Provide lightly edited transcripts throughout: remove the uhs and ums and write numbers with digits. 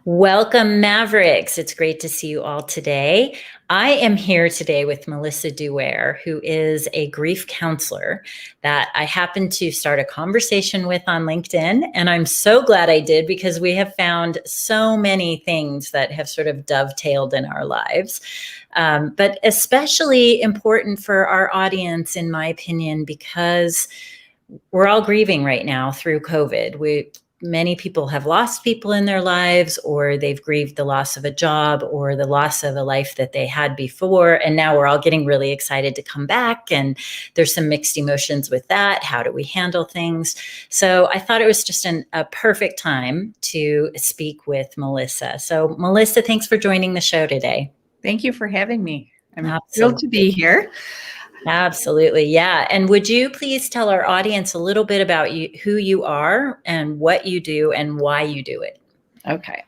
Welcome, Mavericks. It's great to see you all today. I am here today with Melissa Duware, who is a grief counselor that I happened to start a conversation with on LinkedIn. And I'm so glad I did because we have found so many things that have sort of dovetailed in our lives. But especially important for our audience, in my opinion, because we're all grieving right now through COVID. Many people have lost people in their lives, or they've grieved the loss of a job or the loss of a life that they had before. And now we're all getting really excited to come back. And there's some mixed emotions with that. How do we handle things? So I thought it was just a perfect time to speak with Melissa. So Melissa, thanks for joining the show today. Thank you for having me. I'm thrilled to Absolutely. be here. Absolutely. Yeah. And would you please tell our audience a little bit about you, who you are and what you do and why you do it? Okay.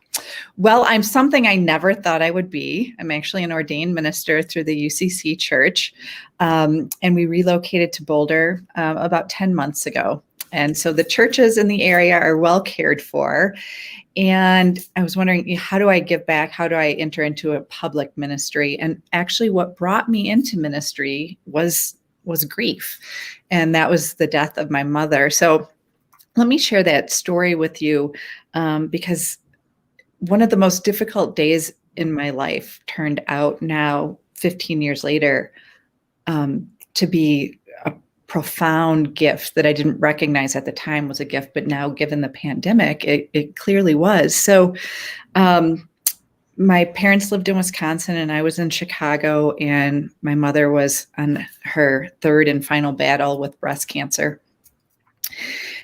Well, I'm something I never thought I would be. I'm actually an ordained minister through the UCC Church. And we relocated to Boulder about 10 months ago. And so the churches in the area are well cared for. And I was wondering, how do I give back? How do I enter into a public ministry? And actually what brought me into ministry was grief. And that was the death of my mother. So let me share that story with you because one of the most difficult days in my life turned out now 15 years later to be a profound gift that I didn't recognize at the time was a gift, but now given the pandemic, it clearly was. So my parents lived in Wisconsin and I was in Chicago, and my mother was on her third and final battle with breast cancer.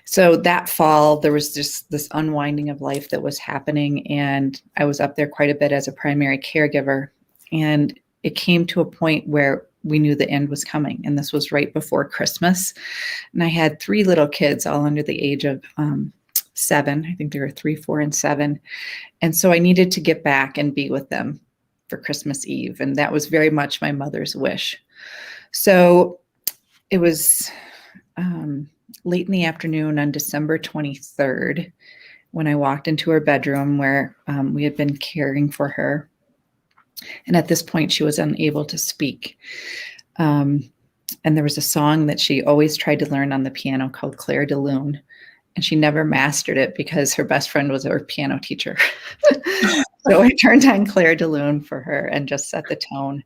So that fall, there was just this unwinding of life that was happening, and I was up there quite a bit as a primary caregiver. And it came to a point where we knew the end was coming, and this was right before Christmas. And I had 3 little kids, all under the age of 7. I think they were 3, 4, and 7. And so I needed to get back and be with them for Christmas Eve, and that was very much my mother's wish. So it was late in the afternoon on December 23rd when I walked into her bedroom where we had been caring for her. And at this point, she was unable to speak. And there was a song that she always tried to learn on the piano called Clair de Lune. And she never mastered it because her best friend was her piano teacher. So I turned on Clair de Lune for her and just set the tone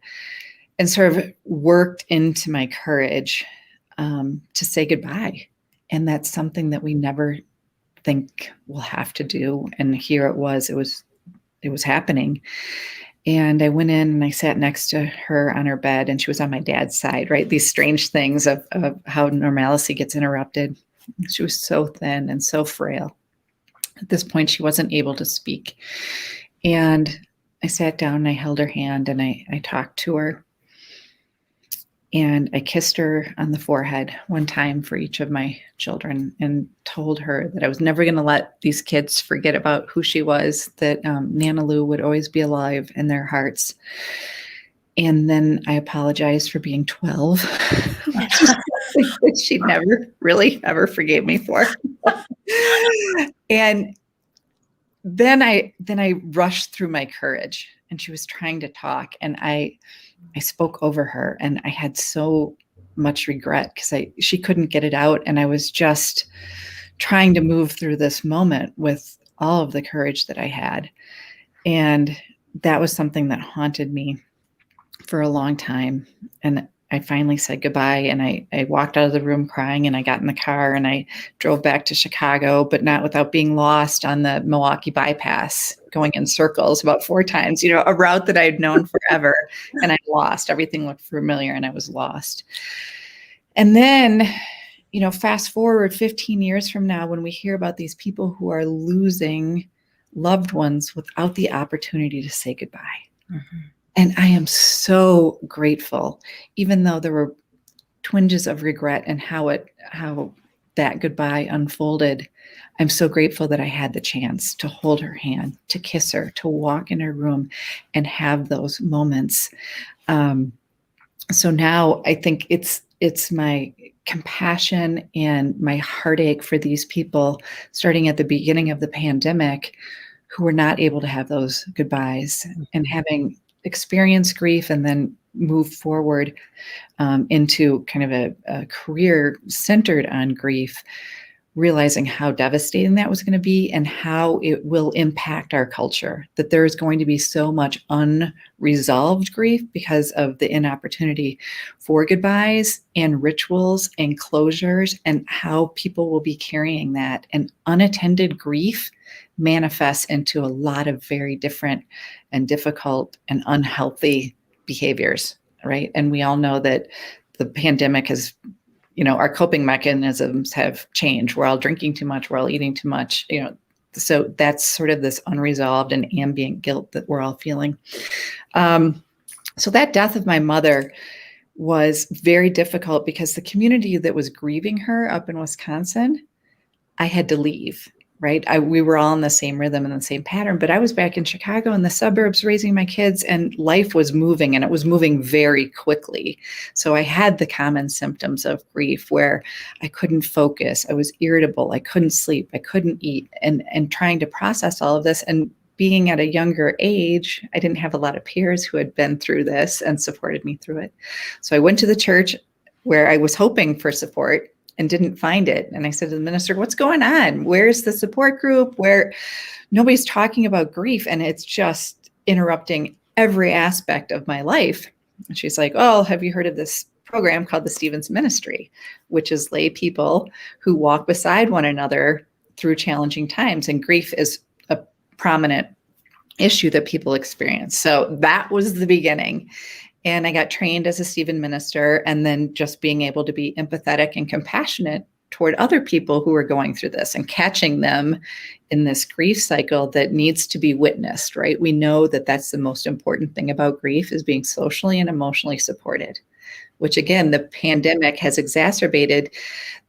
and sort of worked into my courage to say goodbye. And that's something that we never think we'll have to do. And here it was happening. And I went in and I sat next to her on her bed, and she was on my dad's side, right? These strange things of how normalcy gets interrupted. She was so thin and so frail. At this point, she wasn't able to speak. And I sat down and I held her hand and I talked to her. And I kissed her on the forehead one time for each of my children and told her that I was never going to let these kids forget about who she was, that Nana Lou would always be alive in their hearts. And then I apologized for being 12, which is something that she never really ever forgave me for. And then I rushed through my courage, and she was trying to talk, and I spoke over her, and I had so much regret because she couldn't get it out. And I was just trying to move through this moment with all of the courage that I had. And that was something that haunted me for a long time. And I finally said goodbye, and I walked out of the room crying, and I got in the car and I drove back to Chicago, but not without being lost on the Milwaukee bypass, going in circles about 4 times, a route that I'd known forever. And I lost. Everything looked familiar and I was lost. And then, fast forward 15 years from now, when we hear about these people who are losing loved ones without the opportunity to say goodbye. Mm-hmm. And I am so grateful, even though there were twinges of regret and how that goodbye unfolded. I'm so grateful that I had the chance to hold her hand, to kiss her, to walk in her room and have those moments. So now I think it's my compassion and my heartache for these people, starting at the beginning of the pandemic, who were not able to have those goodbyes, and having experienced grief and then move forward into kind of a career centered on grief, realizing how devastating that was going to be and how it will impact our culture, that there is going to be so much unresolved grief because of the inopportunity for goodbyes and rituals and closures, and how people will be carrying that. And unattended grief manifests into a lot of very different and difficult and unhealthy behaviors, right? And we all know that the pandemic has, our coping mechanisms have changed. We're all drinking too much. We're all eating too much, so that's sort of this unresolved and ambient guilt that we're all feeling. So that death of my mother was very difficult because the community that was grieving her up in Wisconsin, I had to leave. Right. We were all in the same rhythm and the same pattern, but I was back in Chicago in the suburbs raising my kids, and life was moving, and it was moving very quickly. So I had the common symptoms of grief where I couldn't focus. I was irritable. I couldn't sleep. I couldn't eat, and trying to process all of this. And being at a younger age, I didn't have a lot of peers who had been through this and supported me through it. So I went to the church where I was hoping for support and didn't find it. And I said to the minister, what's going on? Where's the support group where nobody's talking about grief? And it's just interrupting every aspect of my life. And she's like, oh, have you heard of this program called the Stevens Ministry, which is lay people who walk beside one another through challenging times. And grief is a prominent issue that people experience. So that was the beginning. And I got trained as a Stephen minister, and then just being able to be empathetic and compassionate toward other people who are going through this and catching them in this grief cycle that needs to be witnessed, right? We know that that's the most important thing about grief, is being socially and emotionally supported, which again, the pandemic has exacerbated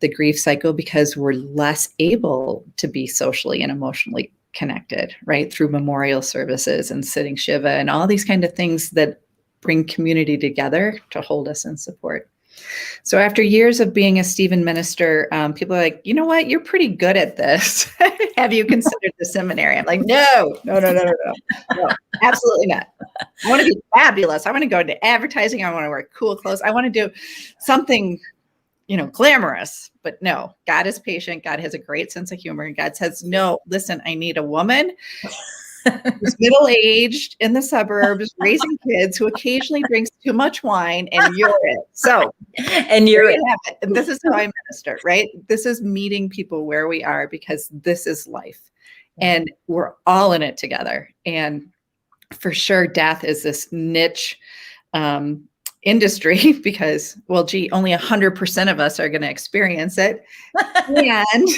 the grief cycle because we're less able to be socially and emotionally connected, right? Through memorial services and sitting Shiva and all these kind of things that bring community together to hold us in support. So after years of being a Stephen minister, people are like, you know what, you're pretty good at this. Have you considered the seminary? I'm like, no, absolutely not. I want to be fabulous. I want to go into advertising. I want to wear cool clothes. I want to do something, glamorous. But no, God is patient. God has a great sense of humor. And God says, no, listen, I need a woman who's middle-aged in the suburbs, raising kids, who occasionally drinks too much wine, and you're it. So, and you're it. And this is how I minister, right? This is meeting people where we are, because this is life, and we're all in it together. And for sure, death is this niche industry because, well, gee, only 100% of us are going to experience it. And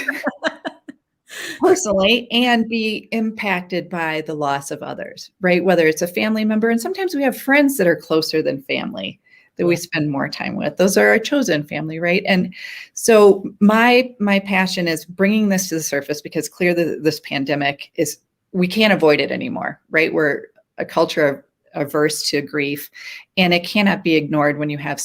personally, and be impacted by the loss of others, right? Whether it's a family member, and sometimes we have friends that are closer than family that we spend more time with. Those are our chosen family, right? And so my passion is bringing this to the surface, because clearly this pandemic we can't avoid it anymore, right? We're a culture averse to grief, and it cannot be ignored when you have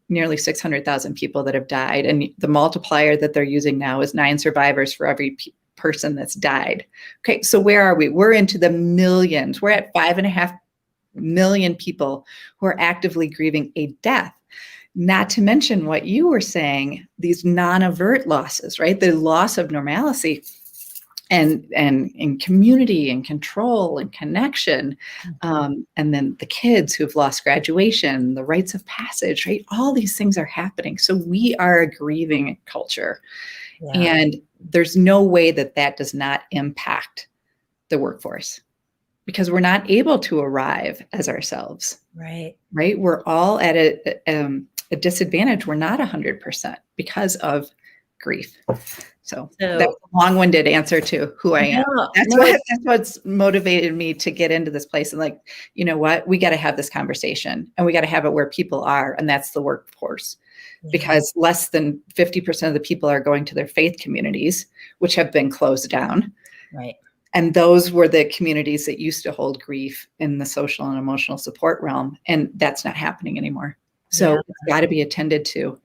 nearly 600,000 people that have died, and the multiplier that they're using now is 9 survivors for every person that's died. Okay, so where are we? We're into the millions. We're at 5.5 million people who are actively grieving a death. Not to mention what you were saying, these non-overt losses, right? The loss of normalcy and community and control and connection. And then the kids who've lost graduation, the rites of passage, right? All these things are happening. So we are a grieving culture. Yeah. And there's no way that does not impact the workforce, because we're not able to arrive as ourselves. Right. Right. We're all at a disadvantage. We're not 100% because of grief. So that's a long-winded answer to who I am. That's what's motivated me to get into this place. And like, you know what, we got to have this conversation, and we got to have it where people are. And that's the workforce. Because less than 50% of the people are going to their faith communities, which have been closed down. Right. And those were the communities that used to hold grief in the social and emotional support realm. And that's not happening anymore. So it's got to be attended to.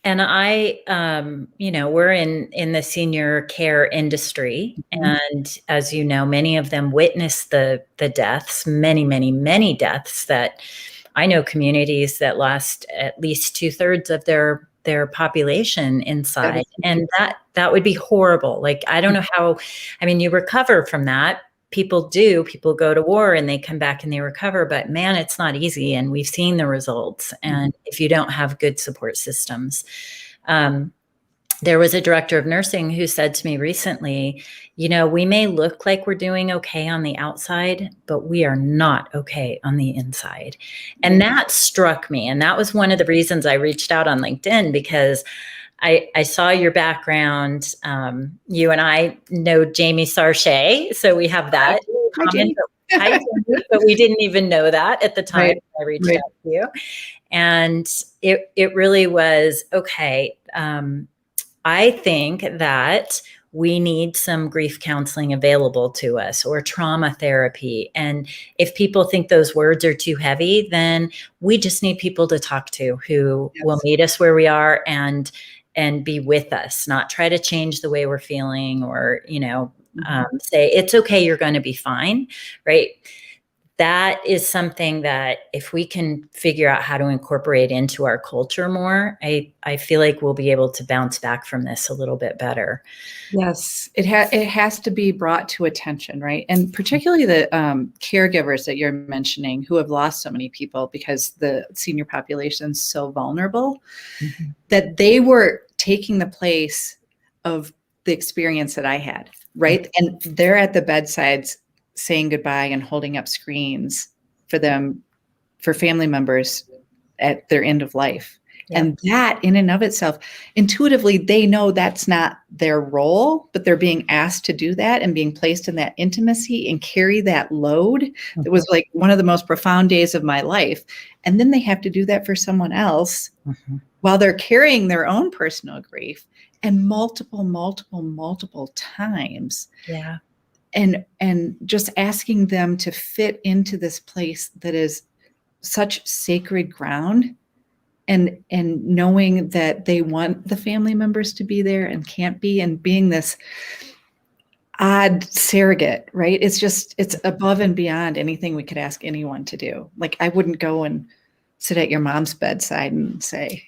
And I, we're in the senior care industry, Mhm. and as you know, many of them witness the deaths, many, many, many deaths. That I know communities that lost at least 2/3 of their population That inside, is and huge. that would be horrible. Like, I don't know how. I mean, you recover from that. People do. People go to war and they come back and they recover, but man, it's not easy. And we've seen the results. Mhm. And if you don't have good support systems, um, there was a director of nursing who said to me recently, we may look like we're doing okay on the outside, but we are not okay on the inside. And Yeah. that struck me. And that was one of the reasons I reached out on LinkedIn, because I saw your background. You and I know Jamie Sarche, so we have Hi, that hi, common. Jenny. Hi, Jamie, but we didn't even know that at the time Right, I reached right. out to you. And it really was okay. I think that we need some grief counseling available to us, or trauma therapy. And if people think those words are too heavy, then we just need people to talk to who will Yes. meet us where we are and be with us, not try to change the way we're feeling, or Mhm. say it's okay, you're going to be fine, right? That is something that if we can figure out how to incorporate into our culture more, I feel like we'll be able to bounce back from this a little bit better. Yes, it has to be brought to attention, right? And particularly the caregivers that you're mentioning who have lost so many people because the senior population is so vulnerable, Mhm. that they were taking the place of the experience that I had, right? And they're at the bedsides saying goodbye and holding up screens for them, for family members at their end of life. Yep. And that in and of itself, intuitively, they know that's not their role, but they're being asked to do that and being placed in that intimacy and carry that load. It Mhm. was like one of the most profound days of my life. And then they have to do that for someone else Mhm. while they're carrying their own personal grief, and multiple times, Yeah. and just asking them to fit into this place that is such sacred ground, and knowing that they want the family members to be there and can't be, and being this odd surrogate, right? It's above and beyond anything we could ask anyone to do. Like, I wouldn't go and sit at your mom's bedside and say,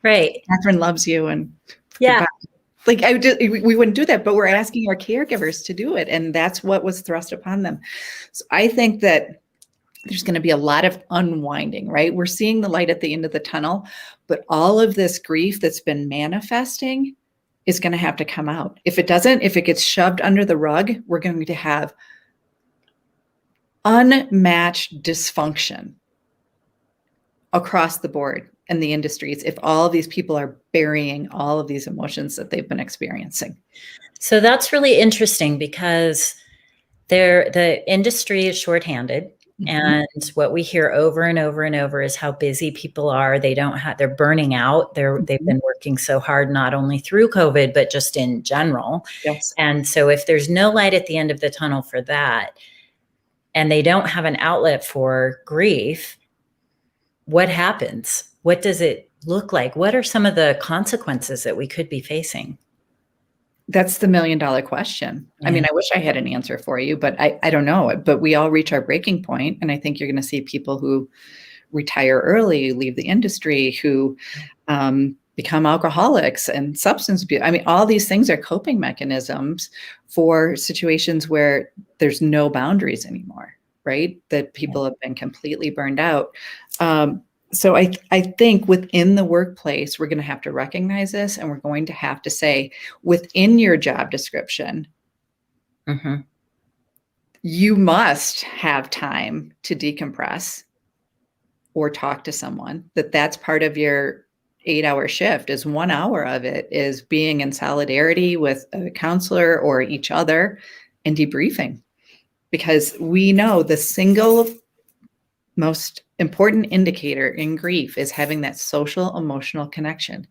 Right. Catherine loves you and Yeah. goodbye. Like, we wouldn't do that, but we're asking our caregivers to do it, and that's what was thrust upon them. So I think that there's going to be a lot of unwinding, right? We're seeing the light at the end of the tunnel, but all of this grief that's been manifesting is going to have to come out. If it doesn't, if it gets shoved under the rug, we're going to have unmatched dysfunction across the board in the industries if all of these people are burying all of these emotions that they've been experiencing. So that's really interesting, because the industry is shorthanded. Mhm. And what we hear over and over and over is how busy people are. They're burning out. They've Mhm. been working so hard, not only through COVID, but just in general. Yes. And so if there's no light at the end of the tunnel for that, and they don't have an outlet for grief, what happens? What does it look like? What are some of the consequences that we could be facing? That's the $1,000,000 question. I Yeah. mean, I wish I had an answer for you, but I don't know. But we all reach our breaking point, and I think you're gonna see people who retire early, leave the industry, who, become alcoholics and substance abuse. I mean, all these things are coping mechanisms for situations where there's no boundaries anymore, right? That Yeah. people have been completely burned out. So I think within the workplace, we're gonna have to recognize this, and we're going to have to say, within your job description, Mhm. you must have time to decompress or talk to someone, that's part of your 8-hour shift. Is 1 hour of it is being in solidarity with a counselor or each other and debriefing, because we know the single most important indicator in grief is having that social emotional connection.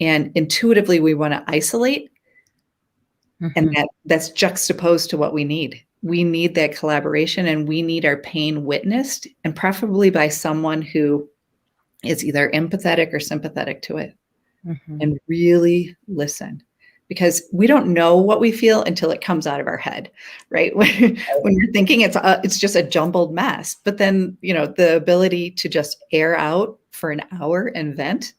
And intuitively we want to isolate, and Mhm. that's juxtaposed to what we need. We need that collaboration, and we need our pain witnessed, and preferably by someone who is either empathetic or sympathetic to it. Mhm. and really listen, because we don't know what we feel until it comes out of our head, right? When you're thinking it's just a jumbled mess, but then, the ability to just air out for an hour and vent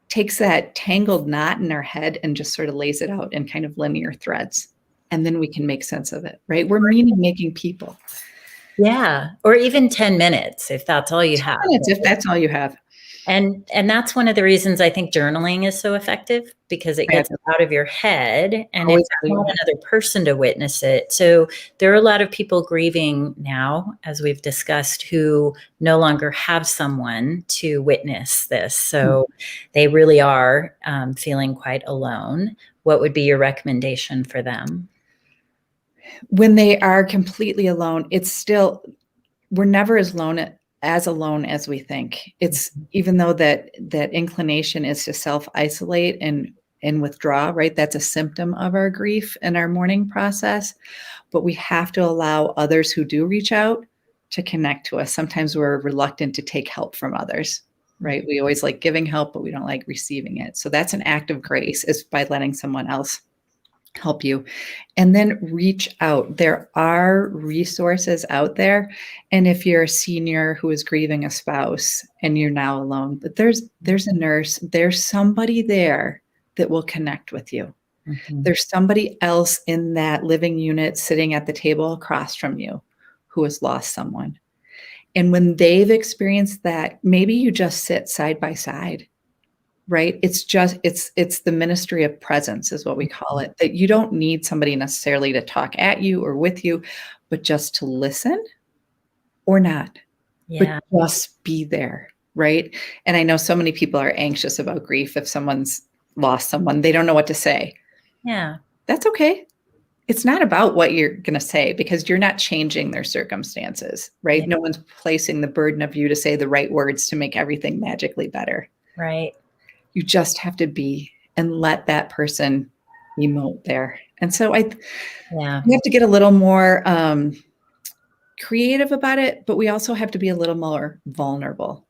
takes that tangled knot in our head and just sort of lays it out in kind of linear threads. And then we can make sense of it, right? We're meaning making people. Yeah. Or even 10 minutes if that's all you 10 have. minutes, if that's all you have. And that's one of the reasons I think journaling is so effective, because it gets out of your head and Always it's not another person to witness it. So there are a lot of people grieving now, as we've discussed, who no longer have someone to witness this. So they really are feeling quite alone. What would be your recommendation for them? When they are completely alone, we're never as alone as we think. It's even though that inclination is to self-isolate and withdraw, right? That's a symptom of our grief and our mourning process. But we have to allow others who do reach out to connect to us. Sometimes we're reluctant to take help from others, right? We always like giving help, but we don't like receiving it. So that's an act of grace, is by letting someone else help you. And then reach out. There are resources out there. And if you're a senior who is grieving a spouse and you're now alone, but there's a nurse, there's somebody there that will connect with you. Mhm. There's somebody else in that living unit sitting at the table across from you who has lost someone. And when they've experienced that, maybe you just sit side by side, right? It's the ministry of presence is what we call it, that you don't need somebody necessarily to talk at you or with you, but just to listen or not, Yeah. but just be there, right? And I know so many people are anxious about grief. If someone's lost someone, they don't know what to say. Yeah. That's okay. It's not about what you're going to say, because you're not changing their circumstances, right? Yeah. No one's placing the burden of you to say the right words to make everything magically better. Right. You just have to be and let that person emote there. And so we have to get a little more creative about it, but we also have to be a little more vulnerable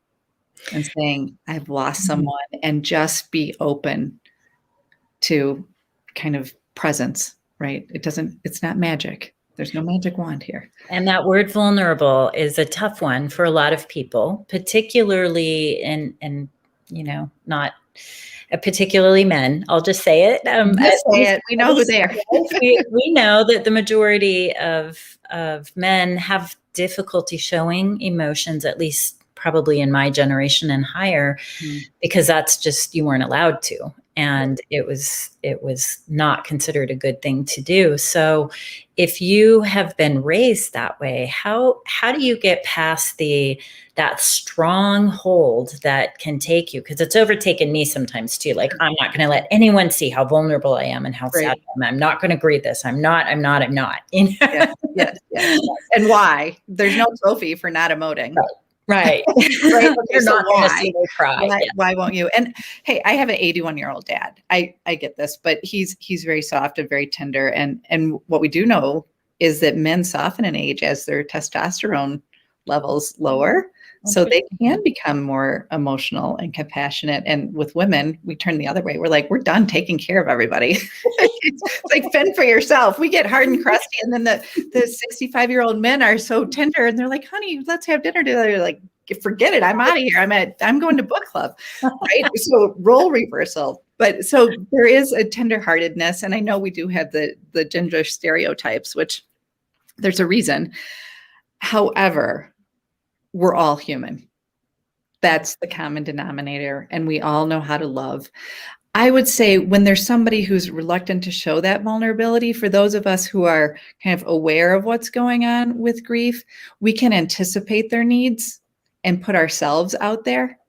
and saying, I've lost someone, and just be open to kind of presence, right? It's not magic. There's no magic wand here. And that word vulnerable is a tough one for a lot of people, particularly not particularly men. I'll just say it. Just say it. We know who they are. we know that the majority of men have difficulty showing emotions, at least probably in my generation and higher, because that's just, you weren't allowed to. And it was not considered a good thing to do. So if you have been raised that way, how do you get past that strong hold that can take you? Because it's overtaken me sometimes too. Like, I'm not going to let anyone see how vulnerable I am and how sad I am. I'm not going to grieve this. I'm not. You know? Yes. And why? There's no trophy for not emoting. Right. Right. You're not going to see me cry. Why won't you? And hey, I have an 81-year-old dad. I get this, but he's very soft and very tender. And what we do know is that men soften in age as their testosterone levels lower. So they can become more emotional and compassionate. And with women, we turn the other way. We're like, we're done taking care of everybody. It's like, fend for yourself. We get hard and crusty. And then the 65-year-old men are so tender, and they're like, honey, let's have dinner together. Like, forget it. I'm out of here. I'm going to book club. Right. So role reversal. But so there is a tenderheartedness. And I know we do have the gender stereotypes, which there's a reason. However, we're all human. That's the common denominator. And we all know how to love. I would say when there's somebody who's reluctant to show that vulnerability, for those of us who are kind of aware of what's going on with grief, we can anticipate their needs and put ourselves out there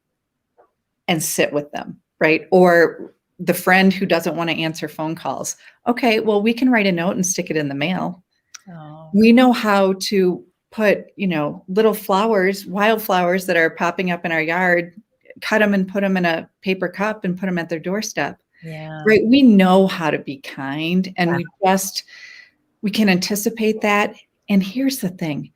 and sit with them, right? Or the friend who doesn't want to answer phone calls. Okay, well, we can write a note and stick it in the mail. Oh. We know how to put, little flowers, wildflowers that are popping up in our yard, cut them and put them in a paper cup and put them at their doorstep. Yeah. Right. We know how to be kind, and we can anticipate that. And here's the thing,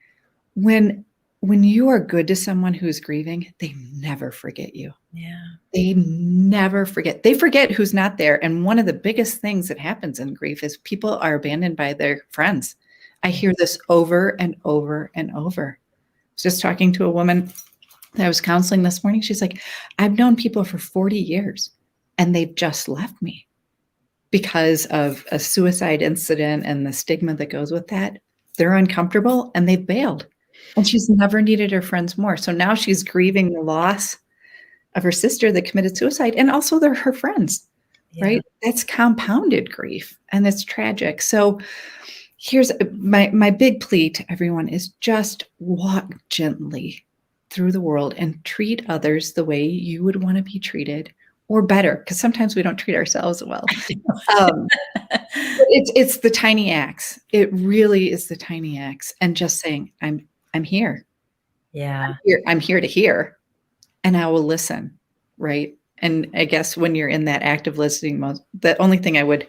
when when you are good to someone who's grieving, they never forget you. Yeah. They never forget. They forget who's not there. And one of the biggest things that happens in grief is people are abandoned by their friends. I hear this over and over and over. I was just talking to a woman that I was counseling this morning. She's like, I've known people for 40 years and they've just left me because of a suicide incident and the stigma that goes with that. They're uncomfortable and they've bailed. And she's never needed her friends more. So now she's grieving the loss of her sister that committed suicide, and also they're her friends, right? That's compounded grief, and it's tragic. So here's my big plea to everyone is just walk gently through the world and treat others the way you would want to be treated, or better, because sometimes we don't treat ourselves well. It's the tiny acts. It really is the tiny acts, and just saying, I'm here. Yeah. I'm here to hear, and I will listen, right? And I guess when you're in that active listening mode, the only thing I would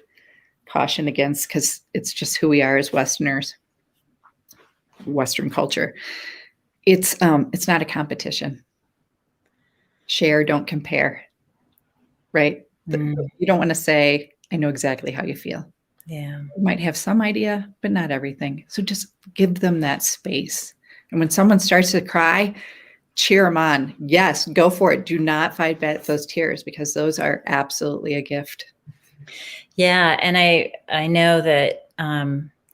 caution against, because it's just who we are as Westerners, Western culture, it's not a competition. Share, don't compare, right? You don't want to say, I know exactly how you feel. Yeah. You might have some idea, but not everything. So just give them that space. And when someone starts to cry, cheer them on. Yes, go for it. Do not fight back those tears, because those are absolutely a gift. Yeah. And I know that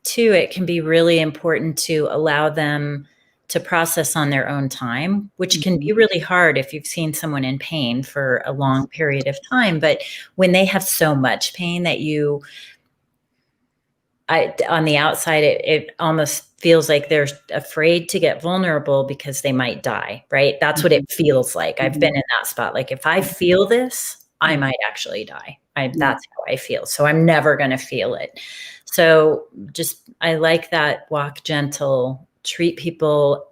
too, it can be really important to allow them to process on their own time, which can be really hard if you've seen someone in pain for a long period of time. But when they have so much pain that on the outside, it almost feels like they're afraid to get vulnerable because they might die, right? That's what it feels like. I've been in that spot. Like, if I feel this, I might actually die. That's how I feel. So I'm never going to feel it. So I like that. Walk gentle, treat people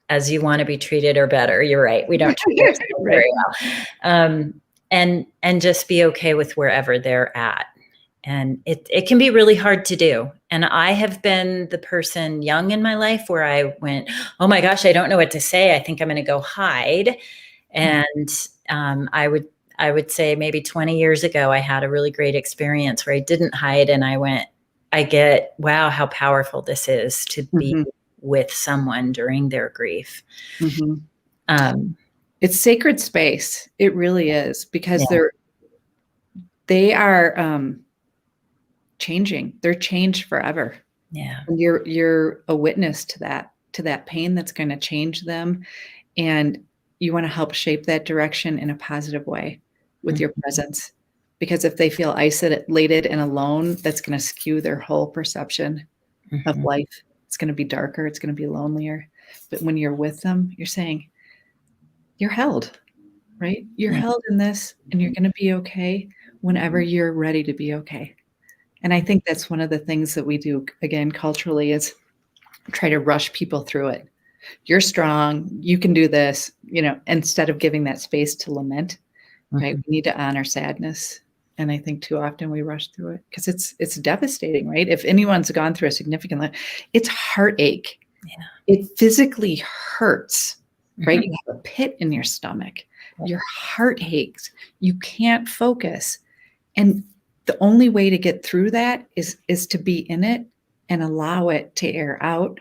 as you want to be treated, or better. You're right. We don't treat ourselves very well. And just be okay with wherever they're at. And it can be really hard to do. And I have been the person young in my life where I went, oh my gosh, I don't know what to say. I think I'm going to go hide. And I would say maybe 20 years ago, I had a really great experience where I didn't hide. And I get, wow, how powerful this is to be with someone during their grief. It's sacred space. It really is, because they are changing. They're changed forever. Yeah. And you're a witness to that pain that's going to change them. And you want to help shape that direction in a positive way with your presence. Because if they feel isolated and alone, that's going to skew their whole perception of life. It's going to be darker. It's going to be lonelier. But when you're with them, you're saying, you're held, right? You're held in this, and you're going to be okay whenever you're ready to be okay. And I think that's one of the things that we do, again, culturally, is try to rush people through it. You're strong. You can do this, instead of giving that space to lament, right? We need to honor sadness. And I think too often we rush through it because it's devastating, right? If anyone's gone through a significant, it's heartache. Yeah. It physically hurts, right? You have a pit in your stomach. Your heart aches. You can't focus. And the only way to get through that is to be in it and allow it to air out.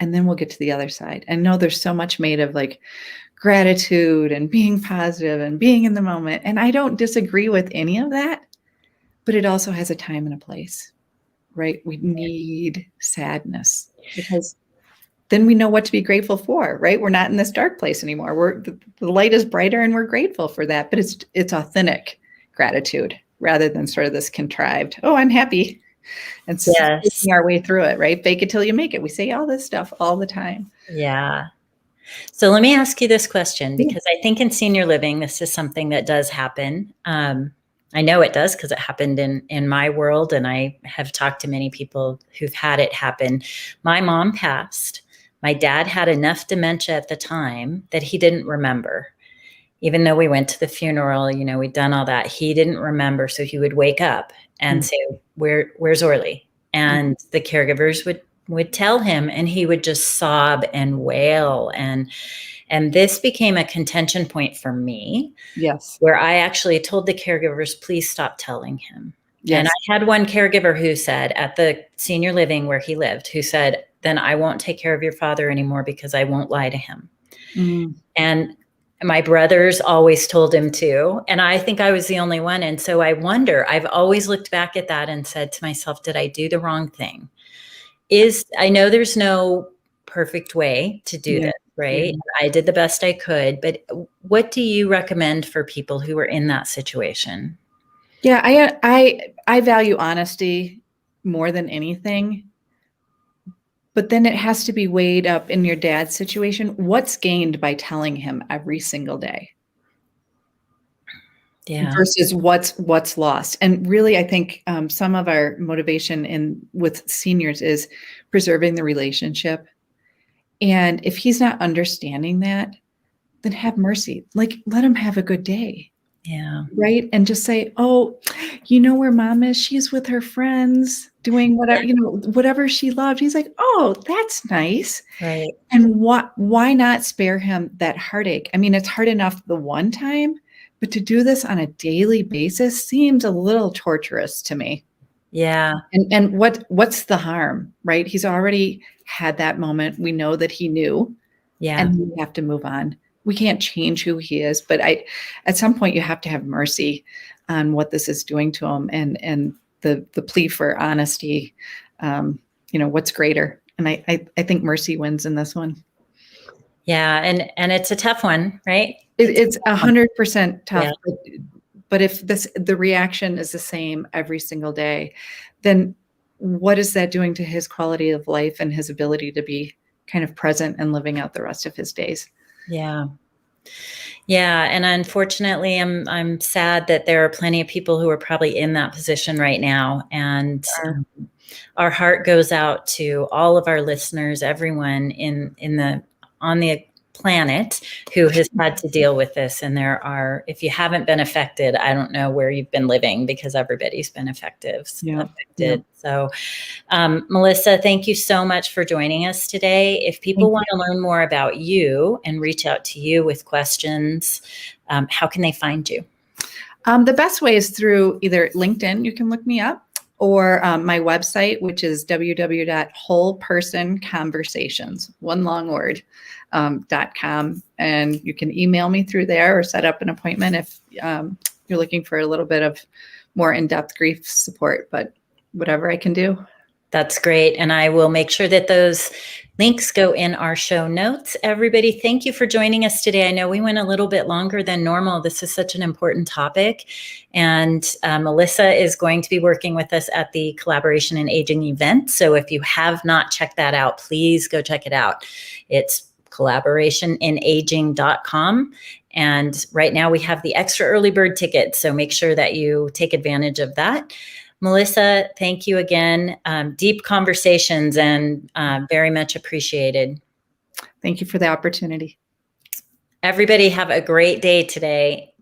And then we'll get to the other side. I know there's so much made of like gratitude and being positive and being in the moment. And I don't disagree with any of that, but it also has a time and a place, right? We need sadness, because then we know what to be grateful for, right? We're not in this dark place anymore. The light is brighter, and we're grateful for that, but it's authentic gratitude rather than sort of this contrived, oh, I'm happy. And so making our way through it, right? Fake it till you make it. We say all this stuff all the time. Yeah. So let me ask you this question, because I think in senior living, this is something that does happen. I know it does because it happened in my world, and I have talked to many people who've had it happen. My mom passed. My dad had enough dementia at the time that he didn't remember. Even though we went to the funeral, we'd done all that, he didn't remember. So he would wake up and say, where's Orly? And the caregivers would would tell him, and he would just sob and wail. And this became a contention point for me, Yes. where I actually told the caregivers, please stop telling him. Yes. And I had one caregiver who said, at the senior living where he lived, who said, then I won't take care of your father anymore because I won't lie to him. Mm. And my brothers always told him to. And I think I was the only one. And so I wonder, I've always looked back at that and said to myself, did I do the wrong thing? I know there's no perfect way to do this, right? Yeah. I did the best I could, but what do you recommend for people who are in that situation? Yeah, I value honesty more than anything. But then it has to be weighed up in your dad's situation. What's gained by telling him every single day? Yeah. Versus what's lost. And really, I think some of our motivation with seniors is preserving the relationship. And if he's not understanding that, then have mercy. Like, let him have a good day. Yeah. Right. And just say, oh, you know where mom is? She's with her friends doing whatever, whatever she loved. He's like, oh, that's nice. Right. And why not spare him that heartache? I mean, it's hard enough the one time, but to do this on a daily basis seems a little torturous to me. Yeah. And what's the harm, right? He's already had that moment. We know that he knew. Yeah. And we have to move on. We can't change who he is, but at some point you have to have mercy on what this is doing to him, and the plea for honesty. What's greater? And I think mercy wins in this one. Yeah, and it's a tough one, right? It's 100% tough. Yeah. But if the reaction is the same every single day, then what is that doing to his quality of life and his ability to be kind of present and living out the rest of his days? Yeah. Yeah. And unfortunately, I'm sad that there are plenty of people who are probably in that position right now. And our heart goes out to all of our listeners, everyone on the planet who has had to deal with this. And if you haven't been affected, I don't know where you've been living, because everybody's been affected. Yeah. So, Melissa, thank you so much for joining us today. If people want to learn more about you and reach out to you with questions, how can they find you? The best way is through either LinkedIn, you can look me up, or my website, which is www.wholepersonconversations, one long word, .com. And you can email me through there or set up an appointment if you're looking for a little bit of more in-depth grief support, but whatever I can do. That's great. And I will make sure that those links go in our show notes. Everybody, thank you for joining us today. I know we went a little bit longer than normal. This is such an important topic. And Melissa is going to be working with us at the Collaboration in Aging event. So if you have not checked that out, please go check it out. It's collaborationinaging.com. And right now we have the extra early bird ticket. So make sure that you take advantage of that. Melissa, thank you again. Deep conversations and very much appreciated. Thank you for the opportunity. Everybody have a great day today.